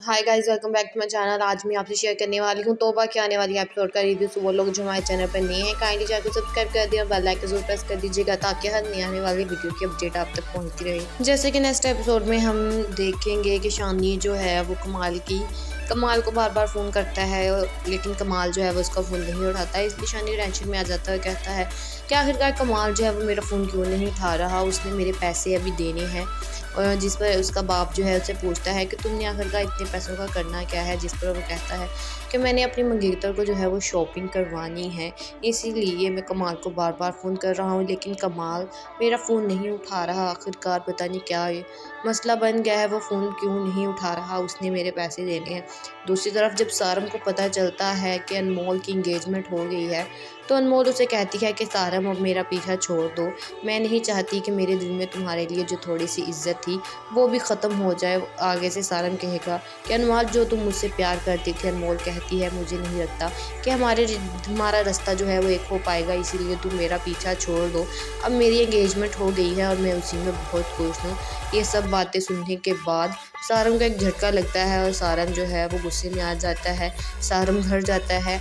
Hi guys, welcome back to my channel. आज मैं आपसे शेयर करने वाली हूँ तौबा के आने वाली एपिसोड का रिव्यू। तो वो लोग जो हमारे चैनल पर नए हैं काइंडली चैनल को सब्सक्राइब कर दिया और बेल आइकन जरूर प्रेस कर दीजिएगा ताकि हर नई आने वाली वीडियो की अपडेट आप तक पहुँचती रहे। जैसे कि नेक्स्ट एपिसोड में हम देखेंगे कि शानी जो है वो कमाल को बार बार फ़ोन करता है लेकिन कमाल जो है वो उसका फ़ोन नहीं उठाता है। इसलिए शानी टेंशन में आ जाता है, कहता है कि आखिरकार कमाल जो है वो मेरा फ़ोन क्यों नहीं उठा रहा, उसने मेरे पैसे अभी देने हैं। और जिस पर उसका बाप जो है उससे पूछता है कि तुमने आखिरकार इतने पैसों का करना क्या है, जिस पर वो कहता है कि मैंने अपनी मंगेतर को जो है वो शॉपिंग करवानी है, इसीलिए मैं कमाल को बार बार फ़ोन कर रहा हूँ लेकिन कमाल मेरा फ़ोन नहीं उठा रहा। आखिरकार पता नहीं क्या मसला बन गया है, वो फ़ोन क्यों नहीं उठा रहा, उसने मेरे पैसे देने हैं। दूसरी तरफ जब सारम को पता चलता है कि अनमोल की इंगेजमेंट हो गई है तो अनमोल उसे कहती है कि सारम अब मेरा पीछा छोड़ दो, मैं नहीं चाहती कि मेरे दिल में तुम्हारे लिए जो थोड़ी सी इज्जत थी वो भी ख़त्म हो जाए। आगे से सारम कहेगा कि अनमोल जो तुम मुझसे प्यार करती थी, अनमोल कहती है मुझे नहीं लगता कि हमारा रास्ता जो है वो एक हो पाएगा, इसीलिए तुम मेरा पीछा छोड़ दो। अब मेरी एंगेजमेंट हो गई है और मैं उसी में बहुत खुश हूँ। ये सब बातें सुनने के बाद सारम को एक झटका लगता है और सारम जो है वो गुस्से में आ जाता है। सारम घर जाता है।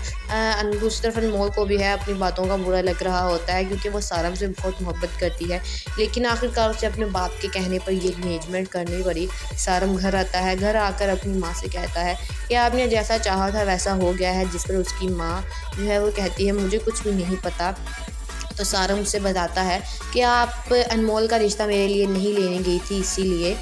दूसरी तरफ अनमोल को भी है अपनी बातों का बुरा लग रहा होता है क्योंकि वो सारम से बहुत मोहब्बत करती है, लेकिन आखिरकार उसे अपने बाप के कहने पर ये इंगेजमेंट करनी पड़ी। सारम घर आता है। घर आकर अपनी माँ से कहता है कि आपने जैसा चाहा था वैसा हो गया है, जिस पर उसकी माँ जो है वो कहती है मुझे कुछ भी नहीं पता। तो सारम उससे बताता है कि आप अनमोल का रिश्ता मेरे लिए नहीं लेने गई थी, इसीलिए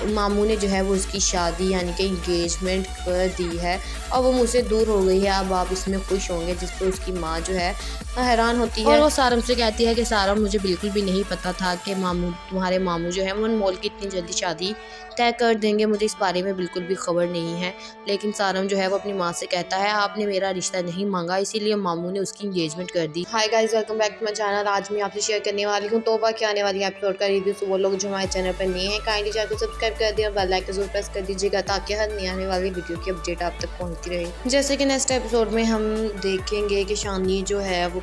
मामू ने जो है वो उसकी शादी यानी कि इंगेजमेंट कर दी है और वो मुझसे दूर हो गई है, अब आप इसमें खुश होंगे। जिस पर उसकी माँ जो है हैरान होती है और वो सारम से कहती है कि सारम मुझे बिल्कुल भी नहीं पता था कि तुम्हारे मामू जो है वो अनमोल की इतनी जल्दी शादी तय कर देंगे, मुझे इस बारे में बिल्कुल भी खबर नहीं है। लेकिन सारम जो है वो अपनी माँ से कहता है आपने मेरा रिश्ता नहीं मांगा, इसीलिए मामू ने उसकी इंगेजमेंट कर दी। Hi guys, welcome back to my channel. आज मैं आपसे शेयर करने वाली हूँ तौबा के आने वाली एपिसोड का रिव्यू। तो वो लोग जो हमारे चैनल पर नए हैं काइंडली चैनल को सब्सक्राइब कर दिया और बेल आइकन जरूर प्रेस कर दीजिएगा ताकि हर नई आने वाली वीडियो की अपडेट आप तक पहुँचती रहे। जैसे कि नेक्स्ट एपिसोड में हम देखेंगे कि शानी जो है वो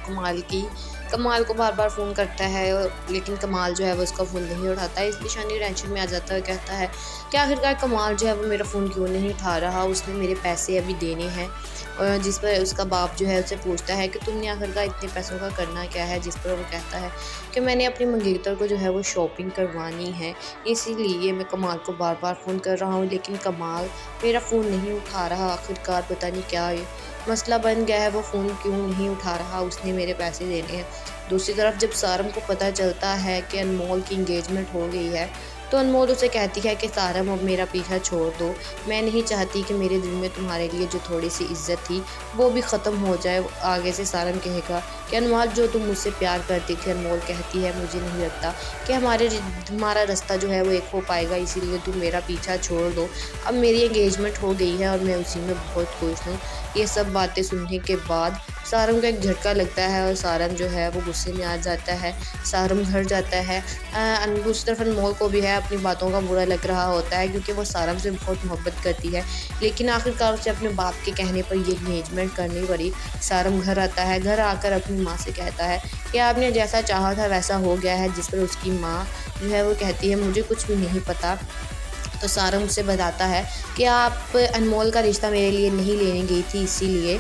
कमाल को बार बार फ़ोन करता है लेकिन कमाल जो है वो उसका फ़ोन नहीं उठाता है। इसलिए शानी टेंशन में आ जाता है, कहता है कि आखिरकार कमाल जो है वो मेरा फ़ोन क्यों नहीं उठा रहा, उसने मेरे पैसे अभी देने हैं। और जिस पर उसका बाप जो है उससे पूछता है कि तुमने आखिरकार इतने पैसों का करना क्या है, जिस पर वो कहता है कि मैंने अपनी मंगेतर को जो है वो शॉपिंग करवानी है, इसीलिए मैं कमाल को बार बार फ़ोन कर रहा हूँ लेकिन कमाल मेरा फ़ोन नहीं उठा रहा। आखिरकार पता नहीं क्या मसला बन गया है, वो फ़ोन क्यों नहीं उठा रहा, उसने मेरे पैसे देने हैं। दूसरी तरफ जब सारम को पता चलता है कि अनमोल की इंगेजमेंट हो गई है तो अनमोल उसे कहती है कि सारम अब मेरा पीछा छोड़ दो, मैं नहीं चाहती कि मेरे दिल में तुम्हारे लिए जो थोड़ी सी इज्जत थी वो भी ख़त्म हो जाए। आगे से सारम कहेगा कि अनमोल जो तुम मुझसे प्यार करती थी, अनमोल कहती है मुझे नहीं लगता कि हमारा रास्ता जो है वो एक हो पाएगा, इसीलिए तुम मेरा पीछा छोड़ दो। अब मेरी एंगेजमेंट हो गई है और मैं उसी में बहुत खुश हूँ। ये सब बातें सुनने के बाद सारम को एक झटका लगता है और सारम जो है वो गुस्से में आ जाता है। सारम घर जाता है। दूसरी तरफ अनमोल को भी है अपनी बातों का बुरा लग रहा होता है क्योंकि वो सारम से बहुत मोहब्बत करती है, लेकिन आखिरकार उसे अपने बाप के कहने पर ये इंगेजमेंट करनी पड़ी। सारम घर आता है। घर आकर अपनी माँ से कहता है कि आपने जैसा चाहा था वैसा हो गया है, जिस पर उसकी माँ जो है वो कहती है मुझे कुछ भी नहीं पता। तो सारंग उससे बताता है कि आप अनमोल का रिश्ता मेरे लिए नहीं लेने गई थी, इसीलिए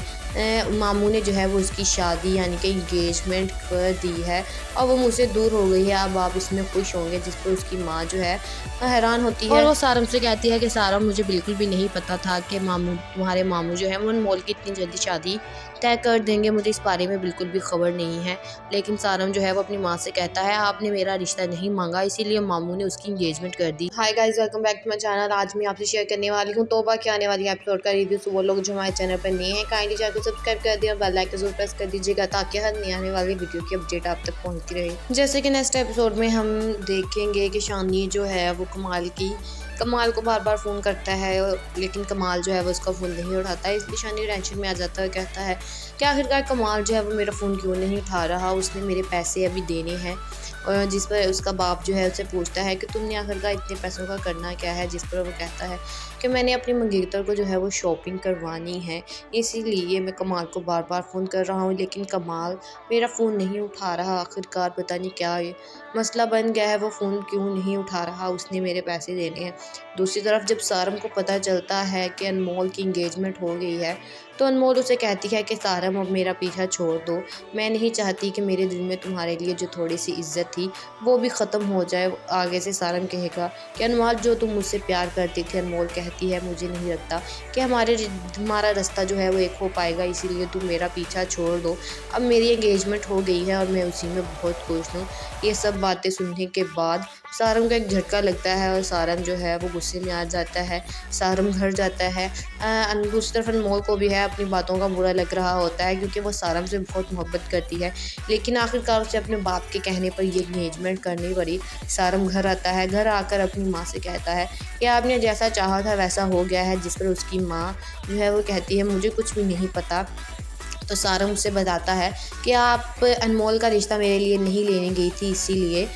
मामू ने जो है वो उसकी शादी यानी कि इंगेजमेंट कर दी है और वो मुझसे दूर हो गई है, अब आप इसमें खुश होंगे। जिस पर उसकी माँ जो है हैरान होती है और वो सारम से कहती है कि सारम मुझे बिल्कुल भी नहीं पता था कि तुम्हारे मामू जो है वो अनमोल की इतनी जल्दी शादी तय कर देंगे, मुझे इस बारे में बिल्कुल भी खबर नहीं है। लेकिन सारम जो है वो अपनी माँ से कहता है आपने मेरा रिश्ता नहीं मांगा, इसीलिए मामू ने उसकी इंगेजमेंट कर दी। Hi guys, welcome back to my channel. आज मैं आपसे शेयर करने वाली हूँ तौबा के आने वाली एपिसोड का रिव्यू। तो वो लोग जो हमारे चैनल पर नए हैं काइंडली चैनल को सब्सक्राइब कर दिया और बेल आइकन जरूर प्रेस कर दीजिएगा ताकि हर नई आने वाली वीडियो की अपडेट आप तक पहुँचती रहे। जैसे कि नेक्स्ट एपिसोड में हम देखेंगे कि शानी जो है वो कमाल को बार बार फ़ोन करता है लेकिन कमाल जो है वो उसका फ़ोन नहीं उठाता है। इसलिए शानी टेंशन में आ जाता है, कहता है कि आखिरकार कमाल जो है वो मेरा फ़ोन क्यों नहीं उठा रहा, उसने मेरे पैसे अभी देने हैं। और जिस पर उसका बाप जो है उससे पूछता है कि तुमने आखिरकार इतने पैसों का करना क्या है, जिस पर वो कहता है कि कि मैंने अपनी मंगेतर को जो है वो शॉपिंग करवानी है। इसीलिए मैं कमाल को बार-बार फ़ोन कर रहा हूँ, लेकिन कमाल मेरा फ़ोन नहीं उठा रहा। आखिरकार पता नहीं क्या ये मसला बन गया है, वो फ़ोन क्यों नहीं उठा रहा, उसने मेरे पैसे देने हैं। दूसरी तरफ जब सारम को पता चलता है कि अनमोल की एंगेजमेंट हो गई है, तो अनमोल उसे कहती है कि सारम अब मेरा पीछा छोड़ दो। मैं नहीं चाहती कि मेरे दिल में तुम्हारे लिए जो थोड़ी-सी इज़्ज़त थी, वो भी ख़त्म हो जाए। आगे से सारम कहेगा कि अनमोल जो तुम मुझसे प्यार करती थी, अनमोल कहती है मुझे नहीं लगता कि हमारा रास्ता जो है वो एक हो पाएगा, इसीलिए तुम मेरा पीछा छोड़ दो। अब मेरी एंगेजमेंट हो गई है और मैं उसी में बहुत खुश हूँ। ये सब बातें सुनने के बाद सारम को एक झटका लगता है और सारम जो है वो गुस्से में आ जाता है। सारम घर जाता है। दूसरी तरफ अनमोल को भी है अपनी बातों का बुरा लग रहा होता है, क्योंकि वो सारम से बहुत मोहब्बत करती है, लेकिन आखिरकार उसे अपने बाप के कहने पर ये एंगेजमेंट करनी पड़ी। सारम घर आता है। घर आकर अपनी माँ से कहता है कि आपने जैसा चाहा था वैसा हो गया है, जिस पर उसकी माँ जो है वो कहती है मुझे कुछ भी नहीं पता। तो सारम उससे बताता है कि आप अनमोल का रिश्ता मेरे लिए नहीं लेने गई थी, इसीलिए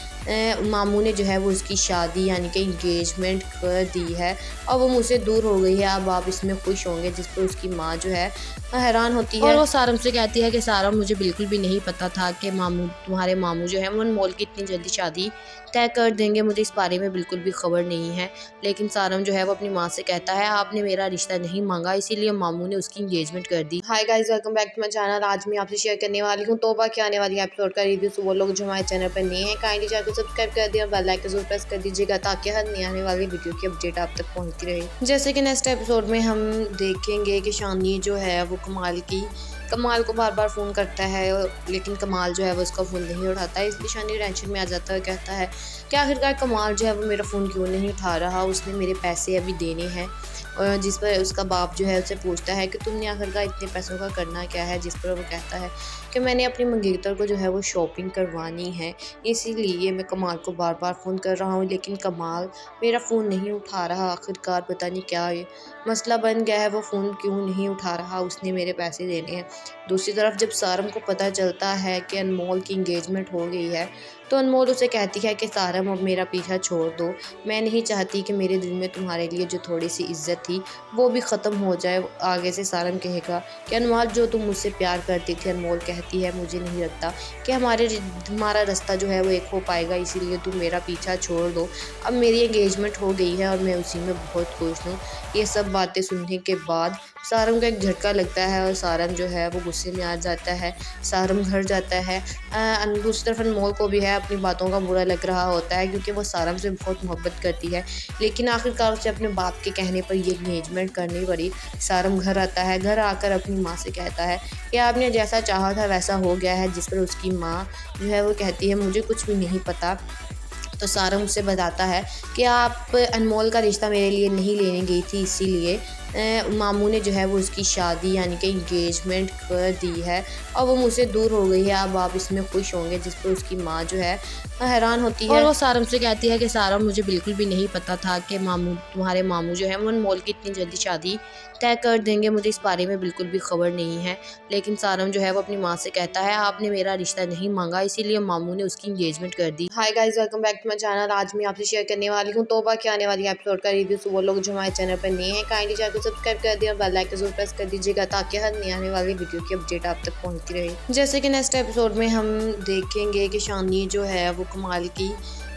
मामू ने जो है वो उसकी शादी यानी कि इंगेजमेंट कर दी है और वो मुझसे दूर हो गई है। अब आप इसमें खुश होंगे, जिस पर उसकी माँ जो है हैरान होती है और वो सारम से कहती है कि सारम मुझे बिल्कुल भी नहीं पता था कि तुम्हारे मामू जो है वो अनमोल की इतनी जल्दी शादी तय कर देंगे, मुझे इस बारे में बिल्कुल भी खबर नहीं है। लेकिन सारम जो है वो अपनी माँ से कहता है आपने मेरा रिश्ता नहीं मांगा, इसीलिए मामू ने उसकी इंगेजमेंट कर दी। Hi guys, welcome back to my channel. आज मैं आपसे शेयर करने वाली हूँ तौबा के आने वाली एपिसोड का रिव्यू। तो वो लोग जो हमारे चैनल पर नए हैं काइंडली चैनल को सब्सक्राइब कर दिया और बेल आइकन जरूर प्रेस कर दीजिएगा, ताकि हर नई आने वाली वीडियो की अपडेट आप तक पहुँचती रहे। जैसे कि नेक्स्ट एपिसोड में हम देखेंगे कि शानी जो है वो कमाल को बार बार फ़ोन करता है, लेकिन कमाल जो है वो उसका फ़ोन नहीं उठाता है। इसलिए शानी टेंशन में आ जाता है, कहता है कि आखिरकार कमाल जो है वो मेरा फ़ोन क्यों नहीं उठा रहा, उसने मेरे पैसे अभी देने हैं। और जिस पर उसका बाप जो है उससे पूछता है कि तुमने आखिरकार इतने पैसों का करना क्या है, जिस पर वो कहता है कि मैंने अपनी मंगेतर को जो है वो शॉपिंग करवानी है। इसीलिए मैं कमाल को बार बार फ़ोन कर रहा हूँ, लेकिन कमाल मेरा फ़ोन नहीं उठा रहा। आखिरकार पता नहीं क्या ये मसला बन गया है, वो फ़ोन क्यों नहीं उठा रहा, उसने मेरे पैसे देने हैं। दूसरी तरफ जब सारम को पता चलता है कि अनमोल की एंगेजमेंट हो गई है, तो अनमोल उसे कहती है कि सारम अब मेरा पीछा छोड़ दो। मैं नहीं चाहती कि मेरे दिल में तुम्हारे लिए जो थोड़ी-सी इज़्ज़त थी, वो भी ख़त्म हो जाए। आगे से सारम कहेगा कि अनमोल जो तुम मुझसे प्यार करती थी, अनमोल कहती है मुझे नहीं लगता कि हमारा रास्ता जो है वो एक हो पाएगा, इसीलिए तुम मेरा पीछा छोड़ दो। अब मेरी एंगेजमेंट हो गई है और मैं उसी में बहुत खुश हूँ। ये सब बातें सुनने के बाद सारम को एक झटका लगता है और सारम जो है वो गुस्से में आ जाता है। सारम घर जाता है। दूसरी तरफ अनमोल को भी है अपनी बातों का बुरा लग रहा होता है, क्योंकि वो सारम से बहुत मोहब्बत करती है, लेकिन आखिरकार उसे अपने बाप के कहने पर ये एंगेजमेंट करनी पड़ी। सारम घर आता है। घर आकर अपनी माँ से कहता है कि आपने जैसा चाहा था वैसा हो गया है, जिस पर उसकी माँ जो है वो कहती है मुझे कुछ भी नहीं पता। तो सारम उससे बताता है कि आप अनमोल का रिश्ता मेरे लिए नहीं लेने गई थी, इसीलिए मामू ने जो है वो उसकी शादी यानी कि इंगेजमेंट कर दी है और वो मुझसे दूर हो गई है। अब आप इसमें खुश होंगे, जिस पर उसकी माँ जो है हैरान होती है और वो सारम से कहती है कि सारम मुझे बिल्कुल भी नहीं पता था कि तुम्हारे मामू जो है वो अनमोल की इतनी जल्दी शादी तय कर देंगे, मुझे इस बारे में बिल्कुल भी खबर नहीं है। लेकिन सारम जो है वो अपनी माँ से कहता है आपने मेरा रिश्ता नहीं मांगा, इसीलिए मामू ने उसकी इंगेजमेंट कर दी। Hi guys, welcome back to my channel. आज मैं आपसे शेयर करने वाली हूँ तौबा के आने वाली एपिसोड का रिव्यू। तो वो लोग जो हमारे चैनल पर नए हैं काइंडली चैनल को सब्सक्राइब कर दिया और बेल आइकन जरूर प्रेस कर दीजिएगा, ताकि हर नई आने वाली वीडियो की अपडेट आप तक पहुँचती रहे। जैसे कि नेक्स्ट एपिसोड में हम देखेंगे कि शानी जो है वो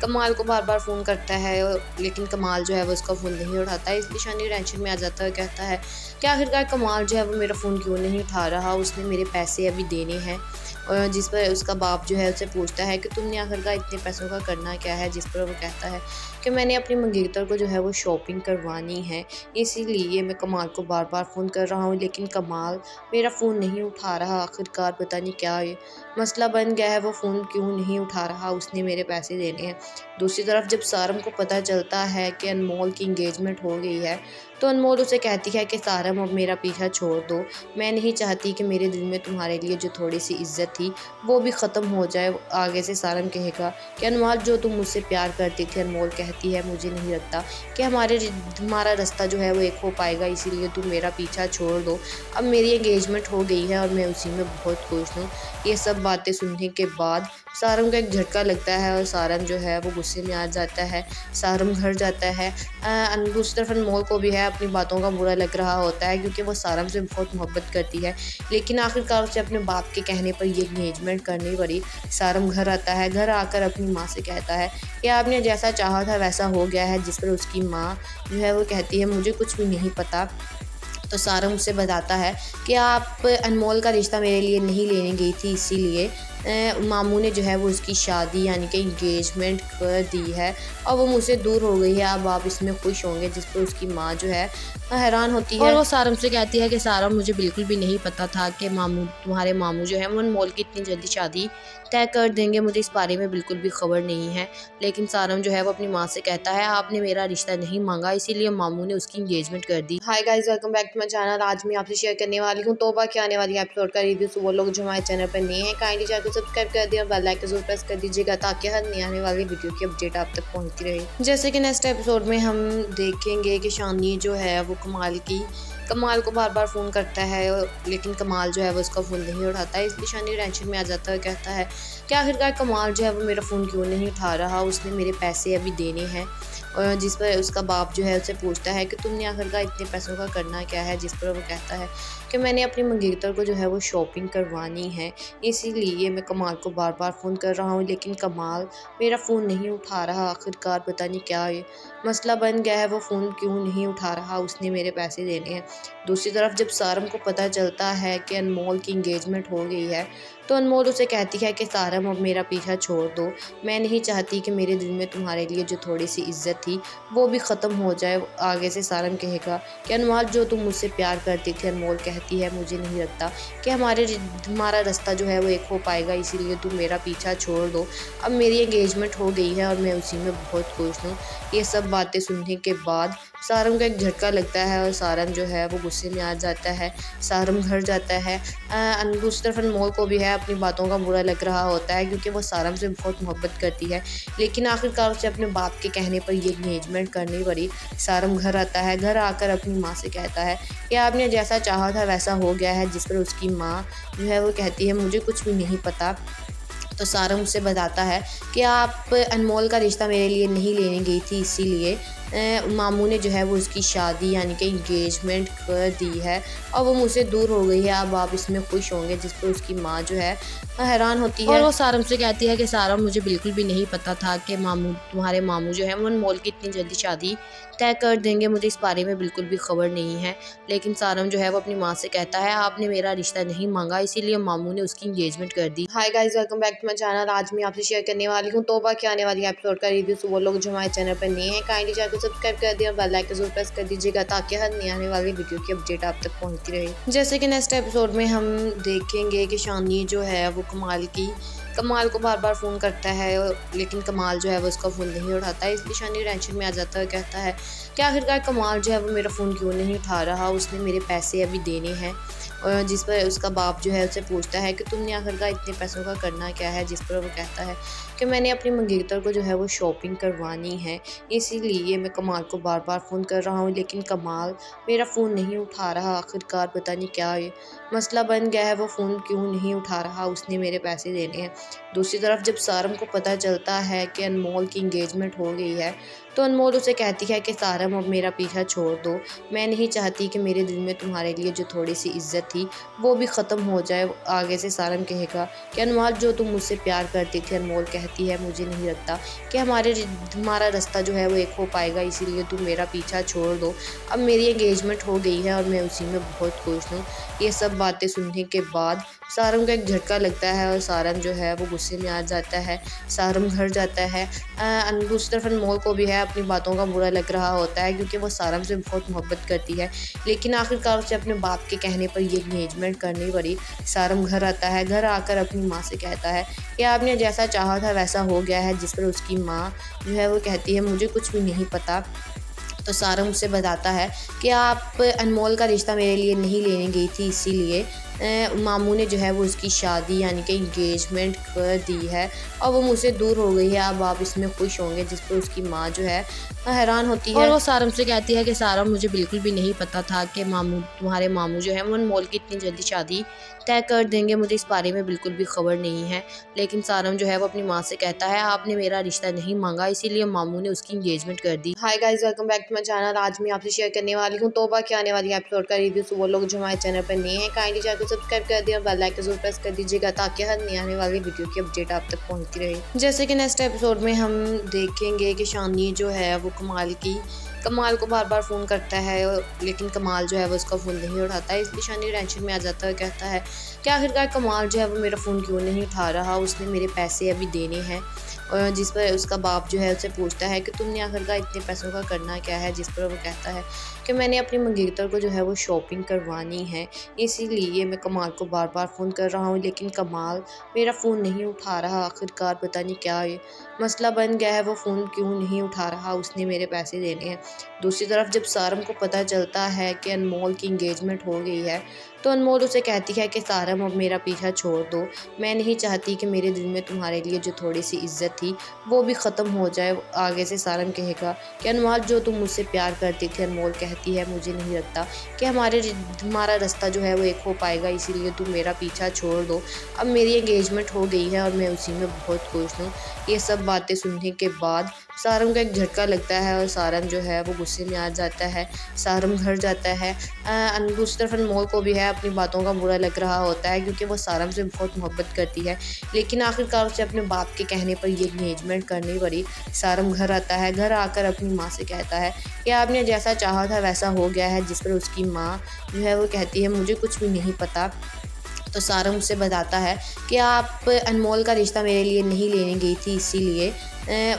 कमाल को बार बार फ़ोन करता है, लेकिन कमाल जो है वो उसका फ़ोन नहीं उठाता है। इसलिए शानी टेंशन में आ जाता है, कहता है कि आखिरकार कमाल जो है वो मेरा फ़ोन क्यों नहीं उठा रहा, उसने मेरे पैसे अभी देने हैं। और जिस पर उसका बाप जो है उससे पूछता है कि तुमने आखिरकार इतने पैसों का करना क्या है, जिस पर वो कहता है कि मैंने अपनी मंगेतर को जो है वो शॉपिंग करवानी है। इसीलिए मैं कमाल को बार बार फ़ोन कर रहा हूँ, लेकिन कमाल मेरा फ़ोन नहीं उठा रहा। आखिरकार पता नहीं क्या ये मसला बन गया है, वो फ़ोन क्यों नहीं उठा रहा, उसने मेरे पैसे देने हैं। दूसरी तरफ जब सारम को पता चलता है कि अनमोल की एंगेजमेंट हो गई है, तो अनमोल उसे कहती है कि सारम अब मेरा पीछा छोड़ दो। मैं नहीं चाहती कि मेरे दिल में तुम्हारे लिए जो थोड़ी-सी इज़्ज़त थी, वो भी ख़त्म हो जाए। आगे से सारम कहेगा कि अनमोल जो तुम मुझसे प्यार करती थी, अनमोल कहती है मुझे नहीं लगता कि हमारा रास्ता जो है वो एक हो पाएगा, इसीलिए तुम मेरा पीछा छोड़ दो। अब मेरी एंगेजमेंट हो गई है और मैं उसी में बहुत खुश हूँ। ये सब बातें सुनने के बाद सारम को एक झटका लगता है और सारम जो है वो गुस्से में आ जाता है। सारम घर जाता है। दूसरी तरफ अनमोल को भी है अपनी बातों का बुरा लग रहा होता है क्योंकि वो सारम से बहुत मोहब्बत करती है। लेकिन आखिरकार उसे अपने बाप के कहने पर ये एंगेजमेंट करनी पड़ी। सारम घर आता है, घर आकर अपनी माँ से कहता है कि आपने जैसा चाहा था वैसा हो गया है, जिस पर उसकी माँ जो है वो कहती है मुझे कुछ भी नहीं पता। तो सारम उससे बताता है कि आप अनमोल का रिश्ता मेरे लिए नहीं लेने गई थी, इसीलिए मामू ने जो है वो उसकी शादी यानी कि इंगेजमेंट कर दी है और वो मुझसे दूर हो गई है। अब आप इसमें खुश होंगे, जिस पर उसकी माँ जो है हैरान होती है और वो सारम से कहती है कि सारम मुझे बिल्कुल भी नहीं पता था कि तुम्हारे मामू जो है वो अनमोल की इतनी जल्दी शादी तय कर देंगे, मुझे इस बारे में बिल्कुल भी खबर नहीं है। लेकिन सारम जो है वो अपनी माँ से कहता है आपने मेरा रिश्ता नहीं मांगा, इसीलिए मामू ने उसकी इंगेजमेंट कर दी। Hi guys, welcome back to my channel. आज मैं आपसे शेयर करने वाली हूँ तौबा के आने वाली एपिसोड का रिव्यू। तो वो लोग जो हमारे चैनल पर नए हैं काइंडली चैनल को सब्सक्राइब कर दिया, बेल आइकन जरूर प्रेस कर दीजिएगा ताकि हर नई आने वाली वीडियो की अपडेट आप तक पहुँचती रहे। जैसे कि नेक्स्ट एपिसोड में हम देखेंगे कि शानी जो है वो कमाल को बार बार फ़ोन करता है, लेकिन कमाल जो है वो उसका फ़ोन नहीं उठाता है। इसलिए शानी टेंशन में आ जाता है, कहता है कि आखिरकार कमाल जो है वो मेरा फ़ोन क्यों नहीं उठा रहा, उसने मेरे पैसे अभी देने हैं। और जिस पर उसका बाप जो है उससे पूछता है कि तुमने आखिरकार इतने पैसों का करना क्या है, जिस पर वो कहता है कि मैंने अपनी मंगेतर को जो है वो शॉपिंग करवानी है, इसीलिए मैं कमाल को बार बार फ़ोन कर रहा हूँ, लेकिन कमाल मेरा फ़ोन नहीं उठा रहा। आखिरकार पता नहीं क्या ये मसला बन गया है, वो फ़ोन क्यों नहीं उठा रहा, उसने मेरे पैसे देने हैं। दूसरी तरफ जब सारम को पता चलता है कि अनमोल की इंगेजमेंट हो गई है, तो अनमोल उसे कहती है कि सारम अब मेरा पीछा छोड़ दो, मैं नहीं चाहती कि मेरे दिल में तुम्हारे लिए जो थोड़ी सी इज्जत थी वो भी ख़त्म हो जाए। आगे से सारम कहेगा कि अनमोल जो तुम मुझसे प्यार करती थी, अनमोल कहती है मुझे नहीं लगता कि हमारा रास्ता जो है वो एक हो पाएगा, इसीलिए तुम मेरा पीछा छोड़ दो। अब मेरी एंगेजमेंट हो गई है और मैं उसी में बहुत खुश हूँ। ये सब बातें सुनने के बाद सारम को एक झटका लगता है और सारम जो है वो गुस्से में आ जाता है। सारम घर जाता है। दूसरी तरफ अनमोल को भी है अपनी बातों का बुरा लग रहा होता है क्योंकि वो सारम से बहुत मोहब्बत करती है। लेकिन आखिरकार उसे अपने बाप के कहने पर ये एंगेजमेंट करनी पड़ी। सारम घर आता है, घर आकर अपनी माँ से कहता है कि आपने जैसा चाहा था वैसा हो गया है, जिस पर उसकी माँ जो है वो कहती है मुझे कुछ भी नहीं पता। तो सारम उससे बताता है कि आप अनमोल का रिश्ता मेरे लिए नहीं लेने गई थी, इसीलिए मामू ने जो है वो उसकी शादी यानी कि इंगेजमेंट कर दी है और वो मुझसे दूर हो गई है। अब आप इसमें खुश होंगे, जिस पर उसकी माँ जो है हैरान होती है और वो सारम से कहती है कि सारम मुझे बिल्कुल भी नहीं पता था कि तुम्हारे मामू जो है वो अनमोल की इतनी जल्दी शादी तय कर देंगे, मुझे इस बारे में बिल्कुल भी खबर नहीं है। लेकिन सारम जो है वो अपनी माँ से कहता है आपने मेरा रिश्ता नहीं मांगा, इसीलिए मामू ने उसकी इंगेजमेंट कर दी। Hi guys, welcome back to my channel. आज मैं आपसे शेयर करने वाली हूँ तौबा के आने वाली एपिसोड का रिव्यू। तो वो लोग जो हमारे चैनल पर नए हैं काइंडली चैनल को सब्सक्राइब कर दिया, बेल आइकन जरूर प्रेस कर दीजिएगा ताकि हर नई आने वाली वीडियो की अपडेट आप तक पहुँचती रहे। जैसे कि नेक्स्ट एपिसोड में हम देखेंगे कि शानी जो है वो कमाल को बार बार फ़ोन करता है, लेकिन कमाल जो है वो उसका फ़ोन नहीं उठाता है। इसलिए शानी टेंशन में आ जाता है, कहता है कि आखिरकार कमाल जो है वो मेरा फ़ोन क्यों नहीं उठा रहा, उसने मेरे पैसे अभी देने हैं। और जिस पर उसका बाप जो है उससे पूछता है कि तुमने आखिरकार इतने पैसों का करना क्या है, जिस पर वो कहता है कि मैंने अपनी मंगेतर को जो है वो शॉपिंग करवानी है, इसीलिए मैं कमाल को बार बार फ़ोन कर रहा हूँ, लेकिन कमाल मेरा फ़ोन नहीं उठा रहा। आखिरकार पता नहीं क्या ये मसला बन गया है, वो फ़ोन क्यों नहीं उठा रहा, उसने मेरे पैसे देने हैं। दूसरी तरफ जब सारम को पता चलता है कि अनमोल की इंगेजमेंट हो गई है, तो अनमोल उसे कहती है कि सारम अब मेरा पीछा छोड़ दो, मैं नहीं चाहती कि मेरे दिल में तुम्हारे लिए जो थोड़ी सी इज्जत थी वो भी ख़त्म हो जाए। आगे से सारम कहेगा कि अनमोल जो तुम मुझसे प्यार करती थी, अनमोल कहती है मुझे नहीं लगता कि हमारा रास्ता जो है वो एक हो पाएगा, इसीलिए तुम मेरा पीछा छोड़ दो। अब मेरी एंगेजमेंट हो गई है और मैं उसी में बहुत खुश हूँ। ये सब बातें सुनने के बाद सारम को एक झटका लगता है और सारम जो है वो गुस्से में आ जाता है। सारम घर जाता है। दूसरी तरफ अनमोल को भी है अपनी बातों का बुरा लग रहा होता है क्योंकि वो सारम से बहुत मोहब्बत करती है। लेकिन आखिरकार उसे अपने बाप के कहने पर ये एंगेजमेंट करनी पड़ी। सारम घर आता है, घर आकर अपनी माँ से कहता है कि आपने जैसा चाहा था वैसा हो गया है, जिस पर उसकी माँ जो है वो कहती है मुझे कुछ भी नहीं पता। तो सारम उससे बताता है कि आप अनमोल का रिश्ता मेरे लिए नहीं लेने गई थी, इसीलिए मामू ने जो है वो उसकी शादी यानी कि इंगेजमेंट कर दी है और वो मुझसे दूर हो गई है। अब आप इसमें खुश होंगे, जिस पर उसकी माँ जो है हैरान होती है और वो सारम से कहती है कि सारम, मुझे बिल्कुल भी नहीं पता था कि तुम्हारे मामू जो है वो अनमोल की इतनी जल्दी शादी तय कर देंगे। मुझे इस बारे में बिल्कुल भी खबर नहीं है। लेकिन सारम जो है वो अपनी माँ से कहता है, आपने मेरा रिश्ता नहीं मांगा, इसीलिए मामू ने उसकी इंगेजमेंट कर दी। Hi guys, welcome back to my channel. आज मैं आपसे शेयर करने वाली हूँ तौबा के आने वाली एपिसोड का रिव्यू। तो वो लोग जो हमारे चैनल पर नए हैं काइंडली चैनल को सब्सक्राइब कर दिया और बेल आइकन जरूर प्रेस कर दीजिएगा ताकि हर नई आने वाली वीडियो की अपडेट आप तक पहुँचती रहे। जैसे कि नेक्स्ट एपिसोड में हम देखेंगे कि शानी जो है वो कमाल को बार बार फ़ोन करता है, लेकिन कमाल जो है वो उसका फ़ोन नहीं उठाता है। इसलिए शानी टेंशन में आ जाता है, कहता है कि आखिरकार कमाल जो है वो मेरा फ़ोन क्यों नहीं उठा रहा, उसने मेरे पैसे अभी देने हैं। और जिस पर उसका बाप जो है उससे पूछता है कि तुमने आखिरकार इतने पैसों का करना क्या है, जिस पर वो कहता है कि मैंने अपनी मंगेतर को जो है वो शॉपिंग करवानी है, इसीलिए मैं कमाल को बार बार फ़ोन कर रहा हूँ, लेकिन कमाल मेरा फ़ोन नहीं उठा रहा। आखिरकार पता नहीं क्या मसला बन गया है, वो फ़ोन क्यों नहीं उठा रहा, उसने मेरे पैसे देने हैं। दूसरी तरफ जब सारम को पता चलता है कि अनमोल की इंगेजमेंट हो गई है, तो अनमोल उसे कहती है कि सारम, अब मेरा पीछा छोड़ दो, मैं नहीं चाहती कि मेरे दिल में तुम्हारे लिए जो थोड़ी सी इज्जत थी वो भी ख़त्म हो जाए। आगे से सारम कहेगा कि अनमोल, जो तुम मुझसे प्यार करती थी, अनमोल कहती है, मुझे नहीं लगता कि हमारा रास्ता जो है वो एक हो पाएगा, इसीलिए तुम मेरा पीछा छोड़ दो। अब मेरी एंगेजमेंट हो गई है और मैं उसी में बहुत खुश हूँ। ये सब बातें सुनने के बाद सारम को एक झटका लगता है और सारम जो है वो गुस्से में आ जाता है। सारम घर जाता है। दूसरी तरफ अनमोल को भी है अपनी बातों का बुरा लग रहा होता है, क्योंकि वो सारम से बहुत मोहब्बत करती है, लेकिन आखिरकार उसे अपने बाप के कहने पर ये इंगेजमेंट करनी पड़ी। सारम घर आता है। घर आकर अपनी माँ से कहता है कि आपने जैसा चाहा था वैसा हो गया है, जिस पर उसकी माँ जो है वो कहती है, मुझे कुछ भी नहीं पता। तो सारम उससे बताता है कि आप अनमोल का रिश्ता मेरे लिए नहीं लेने गई थी, इसीलिए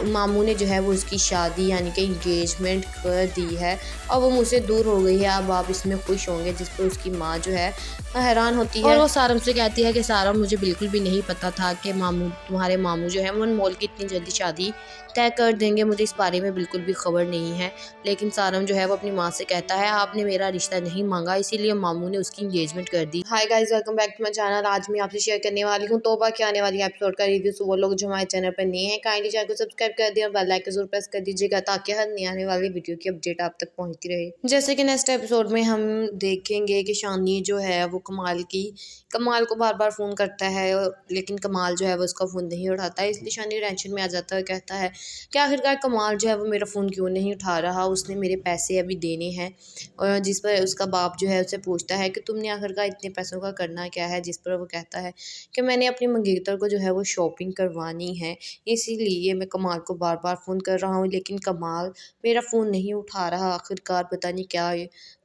मामू ने जो है वो उसकी शादी यानी कि इंगेजमेंट कर दी है और वो मुझसे दूर हो गई है। अब आप इसमें खुश होंगे, जिस पर उसकी माँ जो है हैरान होती है और वो सारम से कहती है कि सारम, मुझे बिल्कुल भी नहीं पता था कि तुम्हारे मामू जो है वो अनमोल की इतनी जल्दी शादी तय कर देंगे। मुझे इस बारे में बिल्कुल भी खबर नहीं है। लेकिन सारम जो है वो अपनी माँ से कहता है, आपने मेरा रिश्ता नहीं मांगा, इसीलिए मामू ने उसकी इंगेजमेंट कर दी। Hi guys, welcome back to my channel. आज मैं आपसे शेयर करने वाली हूँ तौबा के आने वाली एपिसोड का रिव्यू। तो वो लोग जो हमारे चैनल पर नए हैं काइंडली चैनल को सब्सक्राइब कर दिया और बेल आइकन जरूर प्रेस कर दीजिएगा ताकि हर नई आने वाली वीडियो की अपडेट आप तक पहुँचती रहे। जैसे कि नेक्स्ट एपिसोड में हम देखेंगे कि शानी जो है वो कमाल को बार बार फ़ोन करता है, लेकिन कमाल जो है वो उसका फ़ोन नहीं उठाता है। इसलिए शानी टेंशन में आ जाता है, कहता है कि आखिरकार कमाल जो है वो मेरा फ़ोन क्यों नहीं उठा रहा, उसने मेरे पैसे अभी देने हैं। और जिस पर उसका बाप जो है उससे पूछता है कि तुमने आखिरकार इतने पैसों का करना क्या है, जिस पर वो कहता है कि मैंने अपनी मंगेतर को जो है वो शॉपिंग करवानी है, इसीलिए मैं कमाल को बार बार फ़ोन कर रहा हूँ, लेकिन कमाल मेरा फ़ोन नहीं उठा रहा। आखिरकार पता नहीं क्या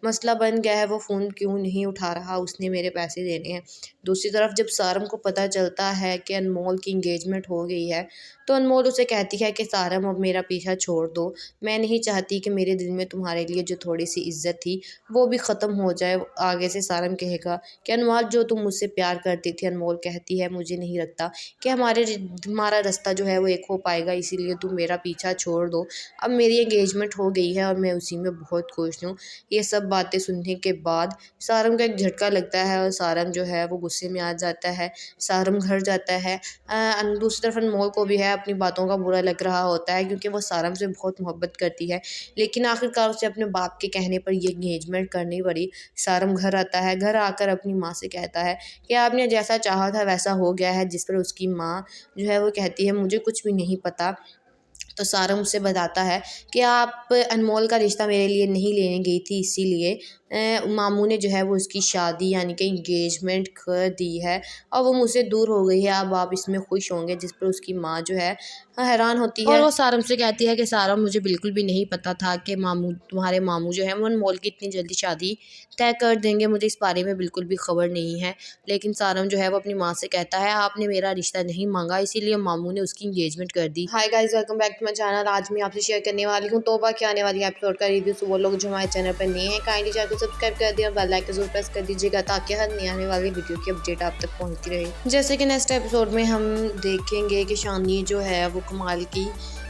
मसला बन गया है, वो फ़ोन क्यों नहीं उठा रहा, उसने मेरे पैसे देने हैं। दूसरी तरफ जब सारम को पता चलता है कि अनमोल की इंगेजमेंट हो गई है, तो अनमोल उसे कहती है कि सारम, अब मेरा पीछा छोड़ दो, मैं नहीं चाहती कि मेरे दिल में तुम्हारे लिए जो थोड़ी सी इज्जत थी वो भी ख़त्म हो जाए। आगे से सारम कहेगा कि अनमोल, जो तुम मुझसे प्यार करती थी, अनमोल कहती है, मुझे नहीं लगता कि हमारा रास्ता जो है वो एक हो पाएगा, इसीलिए तुम मेरा पीछा छोड़ दो। अब मेरी एंगेजमेंट हो गई है और मैं उसी में बहुत खुश हूँ। ये सब बातें सुनने के बाद सारम को एक झटका लगता है और सारम जो है वो गुस्से में आ जाता है। सारम घर जाता है। दूसरी तरफ अनमोल को भी है अपनी बातों का बुरा लग रहा होता है, क्योंकि वो सारम से बहुत मोहब्बत करती है, लेकिन आखिरकार उसे अपने बाप के कहने पर ये इंगेजमेंट करनी पड़ी। सारम घर आता है। घर आकर अपनी माँ से कहता है कि आपने जैसा चाहा था वैसा हो गया है, जिस पर उसकी माँ जो है वो कहती है, मुझे कुछ भी नहीं पता। तो सारम उससे बताता है कि आप अनमोल का रिश्ता मेरे लिए नहीं लेने गई थी, इसीलिए मामू ने जो है वो उसकी शादी यानी कि इंगेजमेंट कर दी है और वो मुझसे दूर हो गई है। अब आप इसमें खुश होंगे, जिस पर उसकी माँ जो है हैरान होती है और वो सारम से कहती है कि सारम, मुझे बिल्कुल भी नहीं पता था कि तुम्हारे मामू जो है वो अनमोल की इतनी जल्दी शादी तय कर देंगे। मुझे इस बारे में बिल्कुल भी खबर नहीं है। लेकिन सारम जो है वो अपनी माँ से कहता है, आपने मेरा रिश्ता नहीं मांगा, इसीलिए मामू ने उसकी इंगेजमेंट कर दी। Hi guys, welcome back to my channel. आज मैं आपसे शेयर करने वाली हूँ तौबा के आने वाली एपिसोड का रिव्यू। तो वो लोग जो हमारे चैनल पर नए हैं काइंडली चैनल को सब्सक्राइब कर दिया और बेल आइकन जरूर प्रेस कर दीजिएगा ताकि हर नई आने वाली वीडियो की अपडेट आप तक पहुँचती रहे। जैसे कि नेक्स्ट एपिसोड में हम देखेंगे कि शानी जो है वो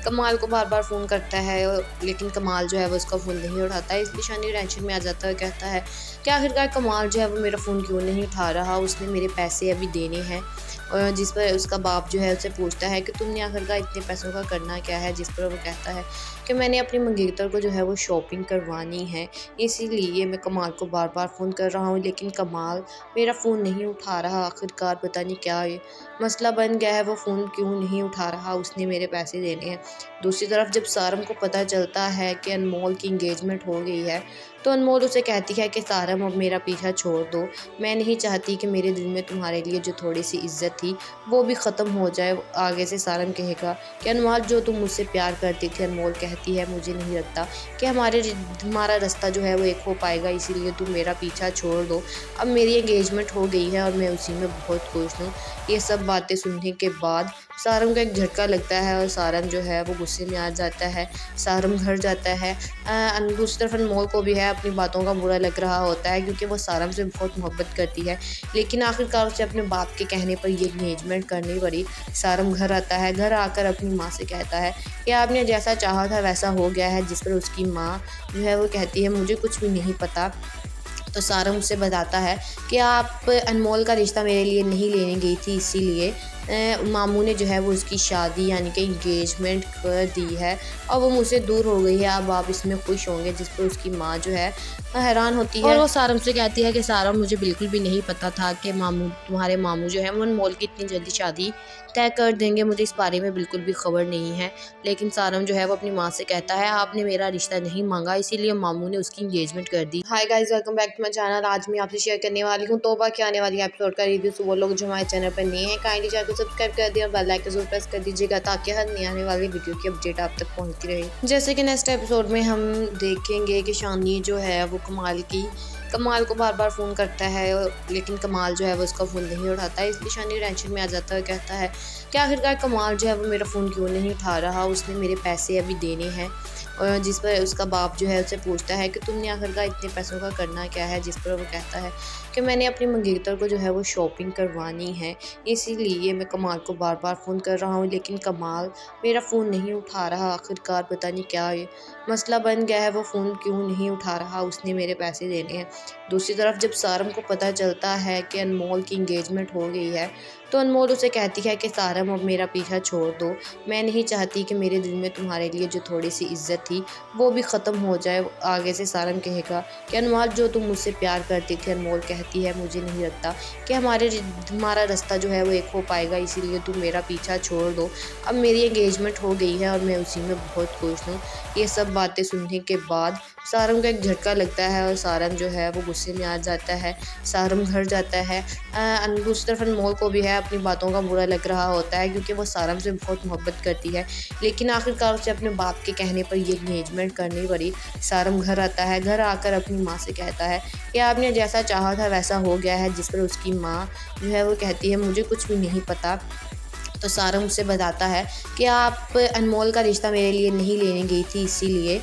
कमाल को बार बार फ़ोन करता है लेकिन कमाल जो है वो उसका फ़ोन नहीं उठाता है। इसलिए शानी टेंशन में आ जाता है, कहता है कि आखिरकार कमाल जो है वो मेरा फ़ोन क्यों नहीं उठा रहा, उसने मेरे पैसे अभी देने हैं। और जिस पर उसका बाप जो है उससे पूछता है कि तुमने आखिरकार इतने पैसों का करना क्या है, जिस पर वो कहता है कि मैंने अपनी मंगेतर को जो है वो शॉपिंग करवानी है, इसीलिए मैं कमाल को बार बार फ़ोन कर रहा हूँ लेकिन कमाल मेरा फ़ोन नहीं उठा रहा। आखिरकार पता नहीं क्या ये मसला बन गया है, वो फ़ोन क्यों नहीं उठा रहा, उसने मेरे पैसे देने हैं। दूसरी तरफ जब सारम को पता चलता है कि अनमोल की इंगेजमेंट हो गई है, तो अनमोल उसे कहती है कि सारम अब मेरा पीछा छोड़ दो, मैं नहीं चाहती कि मेरे दिल में तुम्हारे लिए जो थोड़ी सी इज्जत थी वो भी ख़त्म हो जाए। आगे से सारम कहेगा कि अनमोल जो तुम मुझसे प्यार करती थी, अनमोल कहती है मुझे नहीं लगता कि हमारा रास्ता जो है वो एक हो पाएगा, इसीलिए तुम मेरा पीछा छोड़ दो। अब मेरी एंगेजमेंट हो गई है और मैं उसी में बहुत खुश हूँ। ये सब बातें सुनने के बाद सारम को एक झटका लगता है और सारम जो है वो गुस्से में आ जाता है। सारम घर जाता है। दूसरी तरफ अनमोल को भी है अपनी बातों का बुरा लग रहा होता है, क्योंकि वो सारम से बहुत मोहब्बत करती है, लेकिन आखिरकार उसे अपने बाप के कहने पर ये एंगेजमेंट करनी पड़ी। सारम घर आता है। घर आकर अपनी माँ से कहता है कि आपने जैसा चाहा था वैसा हो गया है, जिस पर उसकी माँ जो है वो कहती है मुझे कुछ भी नहीं पता। तो सारंग उससे बताता है कि आप अनमोल का रिश्ता मेरे लिए नहीं लेने गई थी, इसीलिए मामू ने जो है वो उसकी शादी यानी कि इंगेजमेंट कर दी है और वो मुझसे दूर हो गई है, अब आप इसमें खुश होंगे। जिस पर उसकी माँ जो है हैरान होती है और वो सारम से कहती है कि सारम मुझे बिल्कुल भी नहीं पता था कि तुम्हारे मामू जो है वो अनमोल की इतनी जल्दी शादी तय कर देंगे, मुझे इस बारे में बिल्कुल भी खबर नहीं है। लेकिन सारम जो है वो अपनी माँ से कहता है आपने मेरा रिश्ता नहीं मांगा, इसीलिए मामू ने उसकी इंगेजमेंट कर दी। Hi guys, welcome back to my channel. आज मैं आपसे शेयर करने वाली हूँ तौबा के आने वाली एपिसोड का रिव्यू। तो वो लोग जो हमारे चैनल पर नए हैं काइंडली चैनल को सब्सक्राइब कर दिया और बेल आइकन जरूर प्रेस कर दीजिएगा, ताकि हर नई आने वाली वीडियो की अपडेट आप तक पहुँचती रहे। जैसे कि नेक्स्ट एपिसोड में हम देखेंगे कि शानी जो है वो कमाल को बार बार फ़ोन करता है लेकिन कमाल जो है वो उसका फ़ोन नहीं उठाता है। इसलिए शानी टेंशन में आ जाता है, कहता है कि आखिरकार कमाल जो है वो मेरा फ़ोन क्यों नहीं उठा रहा, उसने मेरे पैसे अभी देने हैं। और जिस पर उसका बाप जो है उससे पूछता है कि तुमने आखिरकार इतने पैसों का करना क्या है, जिस पर वो कहता है कि मैंने अपनी मंगेतर को जो है वो शॉपिंग करवानी है, इसीलिए मैं कमाल को बार बार फ़ोन कर रहा हूँ लेकिन कमाल मेरा फ़ोन नहीं उठा रहा। आखिरकार पता नहीं क्या ये मसला बन गया है, वो फ़ोन क्यों नहीं उठा रहा, उसने मेरे पैसे देने हैं। दूसरी तरफ जब सारम को पता चलता है कि अनमोल की इंगेजमेंट हो गई है, तो अनमोल उसे कहती है कि सारम अब मेरा पीछा छोड़ दो, मैं नहीं चाहती कि मेरे दिल में तुम्हारे लिए जो थोड़ी सी इज्जत थी वो भी ख़त्म हो जाए। आगे से सारम कहेगा कि अनमोल जो तुम मुझसे प्यार करती थी, अनमोल कहती है मुझे नहीं लगता कि हमारा रास्ता जो है वो एक हो पाएगा, इसीलिए तुम मेरा पीछा छोड़ दो। अब मेरी एंगेजमेंट हो गई है और मैं उसी में बहुत खुश हूँ। ये सब बातें सुनने के बाद सारम को एक झटका लगता है और सारम जो है वो गुस्से में आ जाता है। सारम घर जाता है। दूसरी तरफ अनमोल को भी है अपनी बातों का बुरा लग रहा होता है, क्योंकि वो सारम से बहुत मोहब्बत करती है, लेकिन आखिरकार उसे अपने बाप के कहने पर ये एंगेजमेंट करनी पड़ी। सारम घर आता है। घर आकर अपनी माँ से कहता है कि आपने जैसा चाहा था वैसा हो गया है, जिस पर उसकी माँ जो है वो कहती है मुझे कुछ भी नहीं पता। तो सारंग उससे बताता है कि आप अनमोल का रिश्ता मेरे लिए नहीं लेने गई थी, इसीलिए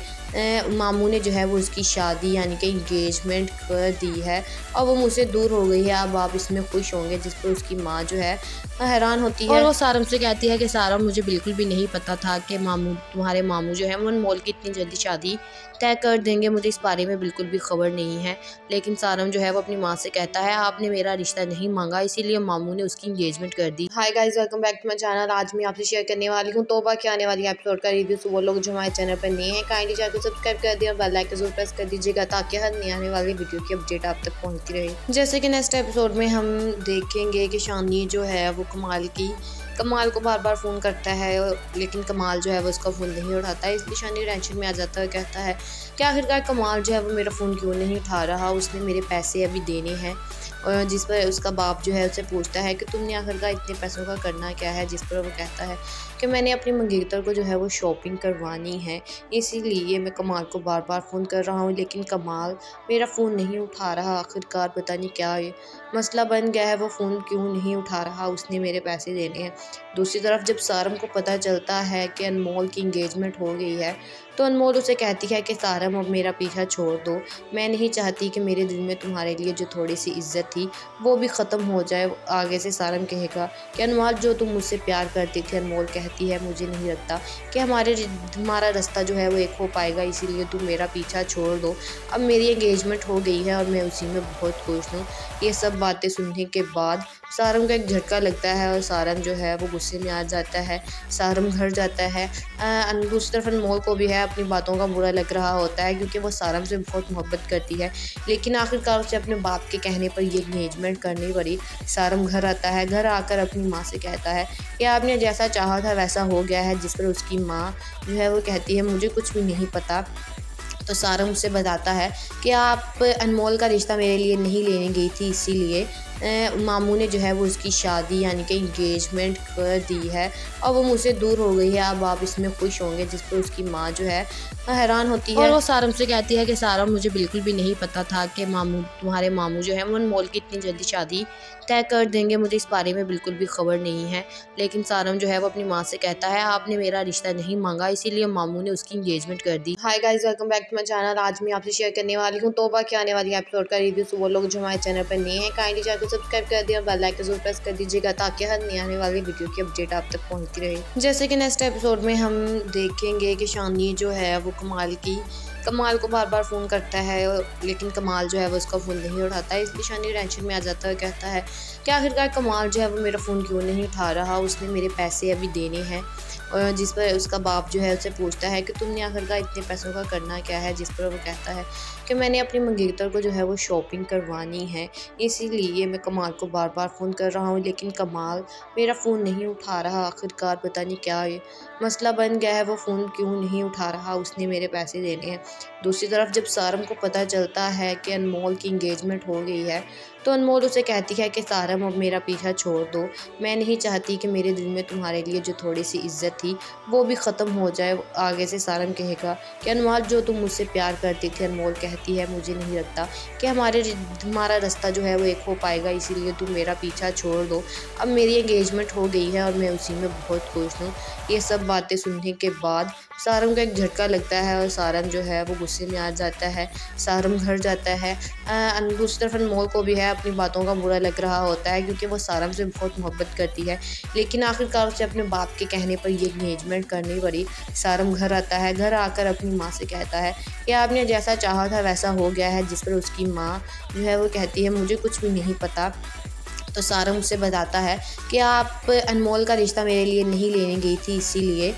मामू ने जो है वो उसकी शादी यानी कि इंगेजमेंट कर दी है और वो मुझसे दूर हो गई है, अब आप इसमें खुश होंगे। जिस पर उसकी माँ जो है हैरान होती है और वो सारम से कहती है कि सारम मुझे बिल्कुल भी नहीं पता था कि तुम्हारे मामू जो है वो अनमोल की इतनी जल्दी शादी तय कर देंगे, मुझे इस बारे में बिल्कुल भी खबर नहीं है। लेकिन सारम जो है वो अपनी माँ से कहता है आपने मेरा रिश्ता नहीं मांगा, इसीलिए मामू ने उसकी इंगेजमेंट कर दी। Hi guys, welcome back to my channel. आज मैं आपसे शेयर करने वाली हूँ तौबा के आने वाली एपिसोड का रिव्यू। तो वो लोग जो हमारे चैनल पर नए हैं काइंडली चैनल को सब्सक्राइब कर दिया और बेल आइकन जरूर प्रेस कर दीजिएगा, ताकि हर नई आने वाली वीडियो की अपडेट आप तक पहुँचती रहे। जैसे कि नेक्स्ट एपिसोड में हम देखेंगे कि शानी जो है वो कमाल को बार बार फ़ोन करता है लेकिन कमाल जो है वो उसका फ़ोन नहीं उठाता है। इसलिए शानी टेंशन में आ जाता है, कहता है कि आखिरकार कमाल जो है वो मेरा फ़ोन क्यों नहीं उठा रहा, उसने मेरे पैसे अभी देने हैं। और जिस पर उसका बाप जो है उससे पूछता है कि तुमने आखिरकार इतने पैसों का करना क्या है, जिस पर वो कहता है कि मैंने अपनी मंगेतर को जो है वो शॉपिंग करवानी है, इसीलिए मैं कमाल को बार बार फ़ोन कर रहा हूँ लेकिन कमाल मेरा फ़ोन नहीं उठा रहा। आखिरकार पता नहीं क्या ये मसला बन गया है, वो फ़ोन क्यों नहीं उठा रहा, उसने मेरे पैसे देने हैं। दूसरी तरफ जब सारम को पता चलता है कि अनमोल की इंगेजमेंट हो गई है, तो अनमोल उसे कहती है कि सारम अब मेरा पीछा छोड़ दो, मैं नहीं चाहती कि मेरे दिल में तुम्हारे लिए जो थोड़ी सी इज्जत थी वो भी ख़त्म हो जाए। आगे से सारम कहेगा कि अनमोल जो तुम मुझसे प्यार करती थी। अनमोल कहती है मुझे नहीं लगता कि हमारा रास्ता जो है वो एक हो पाएगा, इसीलिए तुम मेरा पीछा छोड़ दो। अब मेरी एंगेजमेंट हो गई है और मैं उसी में बहुत खुश हूँ। ये सब बातें सुनने के बाद सारम को एक झटका लगता है और सारम जो है वो गुस्से में आ जाता है। सारम घर जाता है। दूसरी तरफ अनमोल को भी है अपनी बातों का बुरा लग रहा होता है, क्योंकि वो सारम से बहुत मोहब्बत करती है, लेकिन आखिरकार उसे अपने बाप के कहने पर ये एंगेजमेंट करनी पड़ी। सारम घर आता है। घर आकर अपनी माँ से कहता है कि आपने जैसा चाहा था वैसा हो गया है, जिस पर उसकी माँ जो है वो कहती है मुझे कुछ भी नहीं पता। तो सारम उसे बताता है कि आप अनमोल का रिश्ता मेरे लिए नहीं लेने गई थी, इसीलिए मामू ने जो है वो उसकी शादी यानी कि इंगेजमेंट कर दी है और वो मुझसे दूर हो गई है। अब आप इसमें खुश होंगे, जिस पर उसकी माँ जो है हैरान होती है और वो सारम से कहती है कि सारम मुझे बिल्कुल भी नहीं पता था कि तुम्हारे मामू जो है वो अनमोल की इतनी जल्दी शादी तय कर देंगे, मुझे इस बारे में बिल्कुल भी खबर नहीं है। लेकिन सारम जो है वो अपनी माँ से कहता है आपने मेरा रिश्ता नहीं मांगा, इसीलिए मामू ने उसकी इंगेजमेंट कर दी। Hi guys, welcome back to my channel. आज मैं आपसे शेयर करने वाली हूँ तौबा के आने वाली एपिसोड का रिव्यू। तो वो लोग जो हमारे चैनल पर नए हैं काइंडली चैनल को सब्सक्राइब कर दिया और बेल आइकन जरूर प्रेस कर दीजिएगा, ताकि हर नई आने वाली वीडियो की अपडेट आप तक पहुँचती रहे। जैसे कि नेक्स्ट एपिसोड में हम देखेंगे कि शानी जो है वो कमाल को बार बार फ़ोन करता है, लेकिन कमाल जो है वो उसका फ़ोन नहीं उठाता है। इसलिए शानी टेंशन में आ जाता है, कहता है कि आखिरकार कमाल जो है वो मेरा फ़ोन क्यों नहीं उठा रहा, उसने मेरे पैसे अभी देने हैं। और जिस पर उसका बाप जो है उससे पूछता है कि तुमने आखिरकार इतने पैसों का करना क्या है, जिस पर वो कहता है कि मैंने अपनी मंगेतर को जो है वो शॉपिंग करवानी है, इसीलिए मैं कमाल को बार बार फ़ोन कर रहा हूँ, लेकिन कमाल मेरा फ़ोन नहीं उठा रहा। आखिरकार पता नहीं क्या मसला बन गया है, वो फ़ोन क्यों नहीं उठा रहा, उसने मेरे पैसे देने हैं। दूसरी तरफ जब सारम को पता चलता है कि अनमोल की इंगेजमेंट हो गई है, तो अनमोल उसे कहती है कि सारम अब मेरा पीछा छोड़ दो, मैं नहीं चाहती कि मेरे दिल में तुम्हारे लिए जो थोड़ी सी इज्जत थी वो भी ख़त्म हो जाए। आगे से सारम कहेगा कि अनमोल जो तुम मुझसे प्यार करती थी। अनमोल कहती है मुझे नहीं लगता कि हमारा रास्ता जो है वो एक हो पाएगा, इसीलिए तुम मेरा पीछा छोड़ दो। अब मेरी एंगेजमेंट हो गई है और मैं उसी में बहुत खुश हूँ। ये सब बातें सुनने के बाद सारम को एक झटका लगता है और सारम जो है वो गुस्से में आ जाता है। सारम घर जाता है। दूसरी तरफ अनमोल को भी है अपनी बातों का बुरा लग रहा होता है, क्योंकि वो सारम से बहुत मोहब्बत करती है, लेकिन आखिरकार उसे अपने बाप के कहने पर ये एंगेजमेंट करनी पड़ी। सारम घर आता है। घर आकर अपनी माँ से कहता है कि आपने जैसा चाहा था वैसा हो गया है, जिस पर उसकी माँ जो है वो कहती है मुझे कुछ भी नहीं पता। तो सारम उसे बताता है कि आप अनमोल का रिश्ता मेरे लिए नहीं लेने गई थी, इसीलिए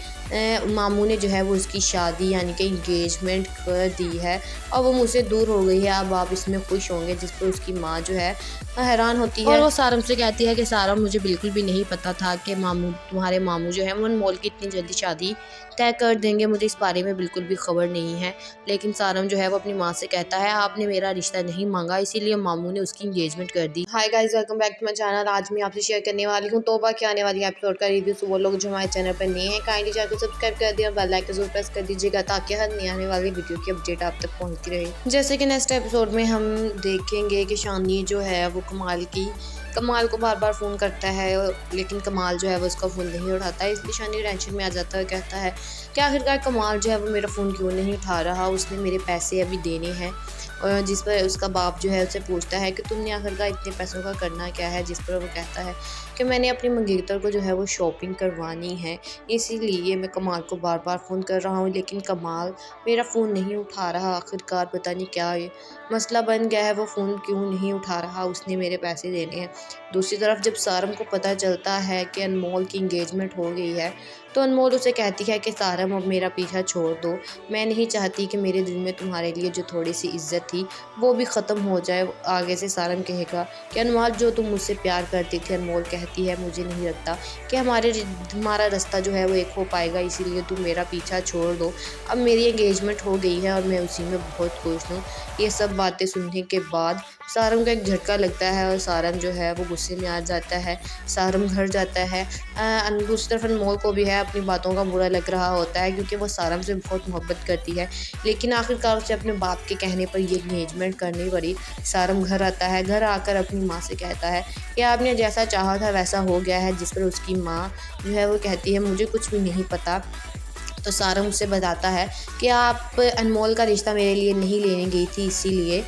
मामू ने जो है वो उसकी शादी यानी कि इंगेजमेंट कर दी है और वो मुझसे दूर हो गई है। अब आप इसमें खुश होंगे, जिस पर उसकी माँ जो है हैरान होती है और वो सारम से कहती है कि सारम मुझे बिल्कुल भी नहीं पता था कि तुम्हारे मामू जो है वो अनमोल की इतनी जल्दी शादी तय कर देंगे, मुझे इस बारे में बिल्कुल भी खबर नहीं है। लेकिन सारम जो है वो अपनी माँ से कहता है आपने मेरा रिश्ता नहीं मांगा, इसीलिए मामू ने उसकी इंगेजमेंट कर दी। Hi guys, welcome back to my channel. आज मैं आपसे शेयर करने वाली हूँ तौबा के आने वाली एपिसोड का रिव्यू। तो वो लोग जो हमारे चैनल पर नए हैं काइंडली चैनल को सब्सक्राइब कर दिया और बेल आइकन जरूर प्रेस कर दीजिएगा, ताकि हर नई आने वाली वीडियो की अपडेट आप तक पहुँचती रहे। जैसे कि नेक्स्ट एपिसोड में हम देखेंगे कि शानी जो है वो कमाल को बार बार फ़ोन करता है, लेकिन कमाल जो है वो उसका फ़ोन नहीं उठाता है। इसलिए शानी टेंशन में आ जाता है, कहता है कि आखिरकार कमाल जो है वो मेरा फ़ोन क्यों नहीं उठा रहा, उसने मेरे पैसे अभी देने हैं। और जिस पर उसका बाप जो है उससे पूछता है कि तुमने आखिरकार इतने पैसों का करना क्या है, जिस पर वो कहता है कि मैंने अपनी मंगेतर को जो है वो शॉपिंग करवानी है, इसीलिए मैं कमाल को बार बार फ़ोन कर रहा हूँ, लेकिन कमाल मेरा फ़ोन नहीं उठा रहा। आखिरकार पता नहीं क्या मसला बन गया है, वो फ़ोन क्यों नहीं उठा रहा, उसने मेरे पैसे देने हैं। दूसरी तरफ जब सारम को पता चलता है कि अनमोल की इंगेजमेंट हो गई है, तो अनमोल उसे कहती है कि सारम अब मेरा पीछा छोड़ दो, मैं नहीं चाहती कि मेरे दिल में तुम्हारे लिए जो थोड़ी सी इज्जत थी वो भी ख़त्म हो जाए। आगे से सारम कहेगा कि अनमोल जो तुम मुझसे प्यार करती थी। अनमोल कहती है मुझे नहीं लगता कि हमारा रास्ता जो है वो एक हो पाएगा, इसीलिए तुम मेरा पीछा छोड़ दो। अब मेरी एंगेजमेंट हो गई है और मैं उसी में बहुत खुश हूँ। ये सब बातें सुनने के बाद सारम को एक झटका लगता है और सारम जो है वो गुस्से में आ जाता है। सारम घर जाता है। दूसरी तरफ अनमोल को भी है अपनी बातों का बुरा लग रहा होता है, क्योंकि वो सारम से बहुत मोहब्बत करती है, लेकिन आखिरकार उसे अपने बाप के कहने पर ये एंगेजमेंट करनी पड़ी। सारम घर आता है। घर आकर अपनी माँ से कहता है कि आपने जैसा चाहा था वैसा हो गया है, जिस पर उसकी माँ जो है वो कहती है मुझे कुछ भी नहीं पता। तो सारा मुझसे बताता है कि आप अनमोल का रिश्ता मेरे लिए नहीं लेने गई थी, इसीलिए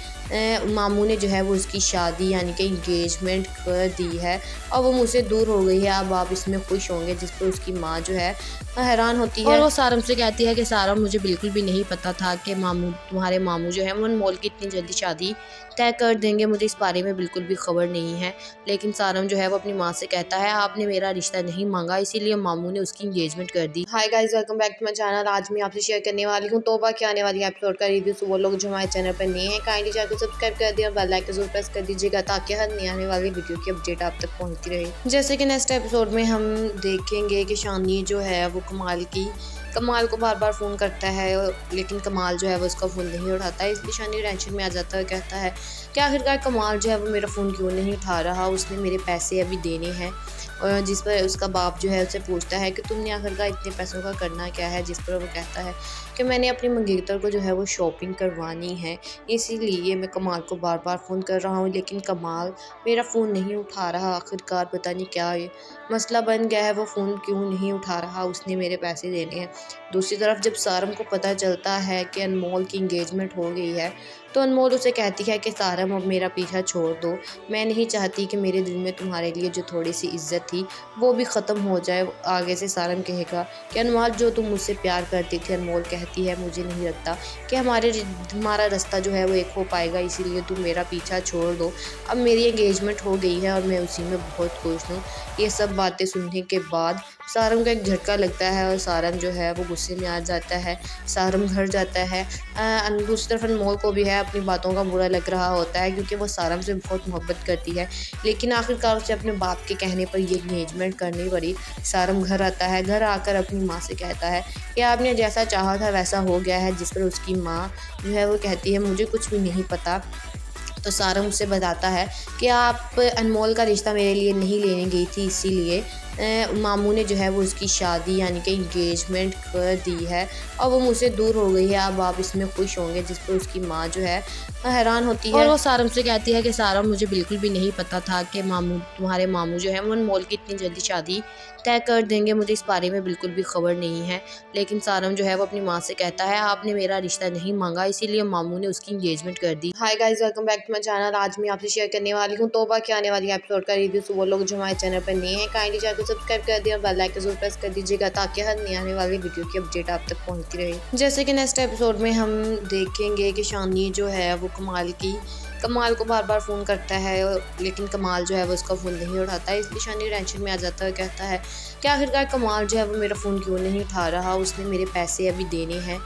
मामू ने जो है वो उसकी शादी यानी कि इंगेजमेंट कर दी है और वो मुझसे दूर हो गई है। अब आप इसमें खुश होंगे। जिस पर उसकी माँ जो है हैरान होती है और वो सारम से कहती है कि सारम, मुझे बिल्कुल भी नहीं पता था कि तुम्हारे मामू जो है वो अनमोल की इतनी जल्दी शादी तय कर देंगे। मुझे इस बारे में बिल्कुल भी खबर नहीं है। लेकिन सारम जो है वो अपनी माँ से कहता है, आपने मेरा रिश्ता नहीं मांगा, इसीलिए मामू ने उसकी इंगेजमेंट कर दी। Hi guys, welcome back to my channel. आज मैं आपसे शेयर करने वाली हूँ तौबा के आने वाली एपिसोड का रिव्यू। तो वो लोग जो हमारे चैनल पर नए हैं, काइंडली चैनल को सब्सक्राइब कर दिया और बेल आइकन जरूर प्रेस कर दीजिएगा ताकि हर नई आने वाली वीडियो की अपडेट आप तक पहुँचती रहे। जैसे कि नेक्स्ट एपिसोड में हम देखेंगे कि शानी जो है वो कमाल को बार बार फ़ोन करता है, लेकिन कमाल जो है वो उसका फ़ोन नहीं उठाता है। इसलिए शानी टेंशन में आ जाता है, कहता है कि आखिरकार कमाल जो है वो मेरा फ़ोन क्यों नहीं उठा रहा, उसने मेरे पैसे अभी देने हैं। और जिस पर उसका बाप जो है उससे पूछता है कि तुमने आखिरकार इतने पैसों का करना क्या है। जिस पर वो कहता है कि मैंने अपनी मंगेतर को जो है वो शॉपिंग करवानी है, इसीलिए मैं कमाल को बार बार फ़ोन कर रहा हूँ, लेकिन कमाल मेरा फ़ोन नहीं उठा रहा। आखिरकार पता नहीं क्या ये मसला बन गया है, वो फ़ोन क्यों नहीं उठा रहा, उसने मेरे पैसे देने हैं। दूसरी तरफ जब सारम को पता चलता है कि अनमोल की इंगेजमेंट हो गई है, तो अनमोल उसे कहती है कि सारम, अब मेरा पीछा छोड़ दो। मैं नहीं चाहती कि मेरे दिल में तुम्हारे लिए जो थोड़ी सी इज्जत थी वो भी ख़त्म हो जाए। आगे से सारम कहेगा कि अनमोल, जो तुम मुझसे प्यार करती थी। अनमोल कहती है, मुझे नहीं लगता कि हमारा रास्ता जो है वो एक हो पाएगा, इसीलिए तुम मेरा पीछा छोड़ दो। अब मेरी एंगेजमेंट हो गई है और मैं उसी में बहुत खुश हूँ। ये सब बातें सुनने के बाद सारम का एक झटका लगता है और सारम जो है वो गुस्से में आ जाता है। सारम घर जाता है। दूसरी तरफ अनमोल को भी है अपनी बातों का बुरा लग रहा होता है, क्योंकि वो सारम से बहुत मोहब्बत करती है, लेकिन आखिरकार उसे अपने बाप के कहने पर ये इंगेजमेंट करनी पड़ी। सारम घर आता है। घर आकर अपनी माँ से कहता है कि आपने जैसा चाहा था वैसा हो गया है। जिस पर उसकी माँ जो है वो कहती है, मुझे कुछ भी नहीं पता। तो सारम उससे बताता है कि आप अनमोल का रिश्ता मेरे लिए नहीं लेने गई थी, इसीलिए मामू ने जो है वो उसकी शादी यानी कि इंगेजमेंट कर दी है और वो मुझसे दूर हो गई है। अब आप इसमें खुश होंगे। जिस पर उसकी माँ जो है हैरान होती है और वो सारम से कहती है कि सारम, मुझे बिल्कुल भी नहीं पता था कि तुम्हारे मामू जो है वो अनमोल की इतनी जल्दी शादी तय कर देंगे। मुझे इस बारे में बिल्कुल भी खबर नहीं है। लेकिन सारम जो है वो अपनी माँ से कहता है, आपने मेरा रिश्ता नहीं मांगा, इसीलिए मामू ने उसकी इंगेजमेंट कर दी। Hi guys, welcome back to my channel. आज मैं आपसे शेयर करने वाली हूँ तौबा के आने वाली एपिसोड का रिव्यू। तो वो लोग जो हमारे चैनल पर नए हैं, काइंडली चैनल को सब्सक्राइब कर दिया और बेल आइकन जरूर प्रेस कर दीजिएगा ताकि हर नई आने वाली वीडियो की अपडेट आप तक पहुँचती रहे। जैसे कि नेक्स्ट एपिसोड में हम देखेंगे कि शानी जो है वो कमाल को बार बार फ़ोन करता है, लेकिन कमाल जो है वो उसका फ़ोन नहीं उठाता है। इसलिए शानी टेंशन में आ जाता है, कहता है कि आखिरकार कमाल जो है वो मेरा फ़ोन क्यों नहीं उठा रहा, उसने मेरे पैसे अभी देने हैं।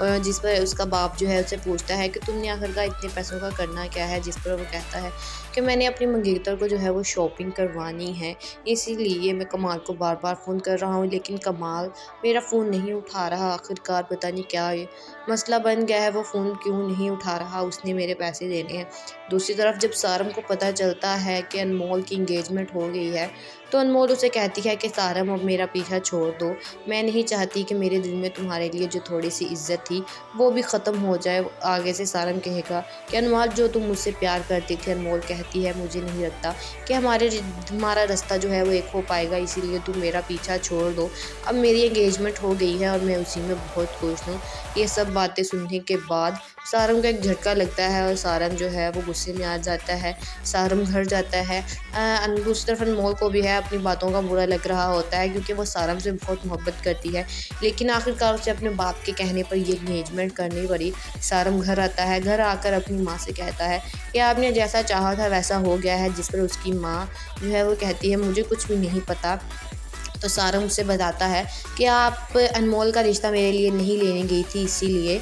और जिस पर उसका बाप जो है उससे पूछता है कि तुमने आखिरकार इतने पैसों का करना क्या है। जिस पर वो कहता है कि मैंने अपनी मंगेतर को जो है वो शॉपिंग करवानी है, इसीलिए मैं कमाल को बार बार फ़ोन कर रहा हूँ, लेकिन कमाल मेरा फ़ोन नहीं उठा रहा। आखिरकार पता नहीं क्या ये मसला बन गया है, वो फ़ोन क्यों नहीं उठा रहा, उसने मेरे पैसे देने हैं। दूसरी तरफ जब सारम को पता चलता है कि अनमोल की इंगेजमेंट हो गई है, तो अनमोल उसे कहती है कि सारम, अब मेरा पीछा छोड़ दो। मैं नहीं चाहती कि मेरे दिल में तुम्हारे लिए जो थोड़ी सी इज्जत थी वो भी ख़त्म हो जाए। आगे से सारम कहेगा कि अनमोल, जो तुम मुझसे प्यार करती थी। अनमोल कहती है, मुझे नहीं लगता कि हमारा रास्ता जो है वो एक हो पाएगा, इसीलिए तुम मेरा पीछा छोड़ दो। अब मेरी एंगेजमेंट हो गई है और मैं उसी में बहुत खुश हूँ। ये सब बातें सुनने के बाद सारम का एक झटका लगता है और सारम जो है वो गुस्से में आ जाता है। सारम घर जाता है। दूसरी तरफ अनमोल को भी है अपनी बातों का बुरा लग रहा होता है, क्योंकि वो सारम से बहुत मोहब्बत करती है, लेकिन आखिरकार उसे अपने बाप के कहने पर ये इंगेजमेंट करनी पड़ी। सारम घर आता है। घर आकर अपनी माँ से कहता है कि आपने जैसा चाहा था वैसा हो गया है। जिस पर उसकी माँ जो है वो कहती है, मुझे कुछ भी नहीं पता। तो सारम उससे बताता है कि आप अनमोल का रिश्ता मेरे लिए नहीं लेने गई थी, इसीलिए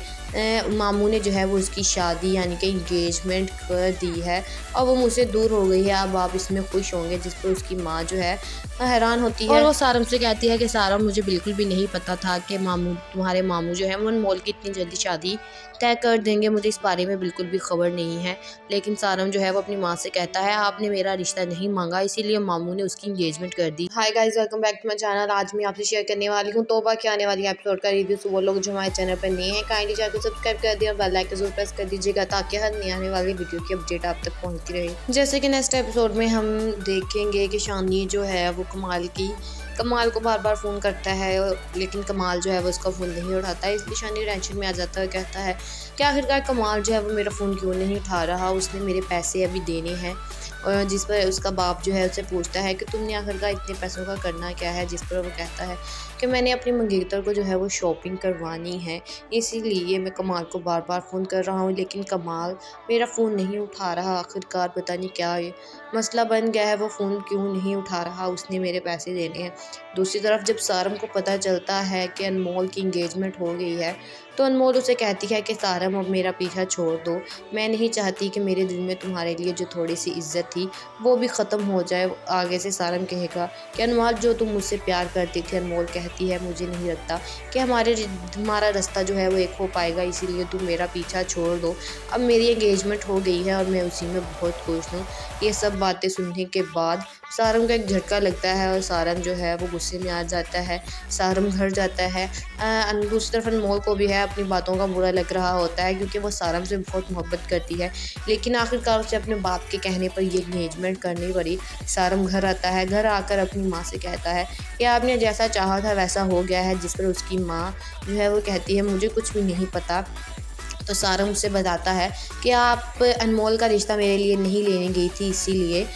मामू ने जो है वो उसकी शादी यानी कि इंगेजमेंट कर दी है और वो मुझसे दूर हो गई है। अब आप इसमें खुश होंगे। जिस पर उसकी माँ जो है हैरान होती है और वो सारम से कहती है कि सारम, मुझे बिल्कुल भी नहीं पता था कि तुम्हारे मामू जो है वो अनमोल की इतनी जल्दी शादी तय कर देंगे। मुझे इस बारे में बिल्कुल भी खबर नहीं है। लेकिन सारम जो है वो अपनी माँ से कहता है, आपने मेरा रिश्ता नहीं मांगा, इसीलिए मामू ने उसकी इंगेजमेंट कर दी। Hi guys, welcome back to my channel. आज मैं आपसे शेयर करने वाली हूँ तौबा के आने वाली एपिसोड का रिव्यू। तो वो लोग जो हमारे चैनल पर नए हैं, काइंडली चैनल को सब्सक्राइब कर दिया और बेल आइकन जरूर प्रेस कर दीजिएगा ताकि हर नई आने वाली वीडियो की अपडेट आप तक पहुँचती रहे। जैसे कि नेक्स्ट एपिसोड में हम देखेंगे कि शानी जो है वो कमाल को बार बार फ़ोन करता है लेकिन कमाल जो है वो उसका फ़ोन नहीं उठाता है। इसलिए शानी टेंशन में आ जाता है, कहता है कि आखिरकार कमाल जो है वो मेरा फ़ोन क्यों नहीं उठा रहा, उसने मेरे पैसे अभी देने हैं। और जिस पर उसका बाप जो है उससे पूछता है कि तुमने आखिरकार इतने पैसों का करना क्या है, जिस पर वो कहता है कि मैंने अपनी मंगेतर को जो है वो शॉपिंग करवानी है, इसीलिए मैं कमाल को बार बार फ़ोन कर रहा हूँ लेकिन कमाल मेरा फ़ोन नहीं उठा रहा। आखिरकार पता नहीं क्या ये मसला बन गया है, वो फ़ोन क्यों नहीं उठा रहा, उसने मेरे पैसे देने हैं। दूसरी तरफ जब सारम को पता चलता है कि अनमोल की इंगेजमेंट हो गई है तो अनमोल उसे कहती है कि सारम अब मेरा पीछा छोड़ दो, मैं नहीं चाहती कि मेरे दिल में तुम्हारे लिए जो थोड़ी सी इज्जत थी वो भी ख़त्म हो जाए। आगे से सारम कहेगा कि अनमोल जो तुम मुझसे प्यार करती थी, अनमोल कहती है मुझे नहीं लगता कि हमारा रास्ता जो है वो एक हो पाएगा, इसीलिए तुम मेरा पीछा छोड़ दो। अब मेरी एंगेजमेंट हो गई है और मैं उसी में बहुत खुश हूँ। ये सब बातें सुनने के बाद सारम को एक झटका लगता है और सारम जो है वो गुस्से में आ जाता है। सारम घर जाता है। दूसरी तरफ अनमोल को भी है अपनी बातों का बुरा लग रहा होता है क्योंकि वो सारम से बहुत मोहब्बत करती है, लेकिन आखिरकार उसे अपने बाप के कहने पर ये एंगेजमेंट करनी पड़ी। सारम घर आता है, घर आकर अपनी माँ से कहता है कि आपने जैसा चाहा था वैसा हो गया है, जिस पर उसकी माँ जो है वो कहती है मुझे कुछ भी नहीं पता। तो सारम उससे बताता है कि आप अनमोल का रिश्ता मेरे लिए नहीं लेने गई थी, इसीलिए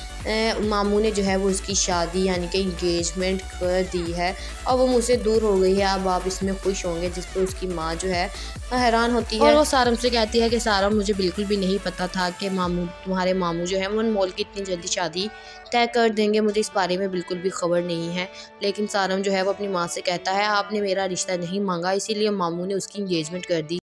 मामू ने जो है वो उसकी शादी यानी कि इंगेजमेंट कर दी है और वो मुझसे दूर हो गई है, अब आप इसमें खुश होंगे। जिस पर उसकी माँ जो है हैरान होती है और वो सारम से कहती है कि सारम मुझे बिल्कुल भी नहीं पता था कि तुम्हारे मामू जो है वो अनमोल की इतनी जल्दी शादी तय कर देंगे, मुझे इस बारे में बिल्कुल भी खबर नहीं है। लेकिन सारम जो है वो अपनी माँ से कहता है आपने मेरा रिश्ता नहीं मांगा, इसीलिए मामू ने उसकी इंगेजमेंट कर दी।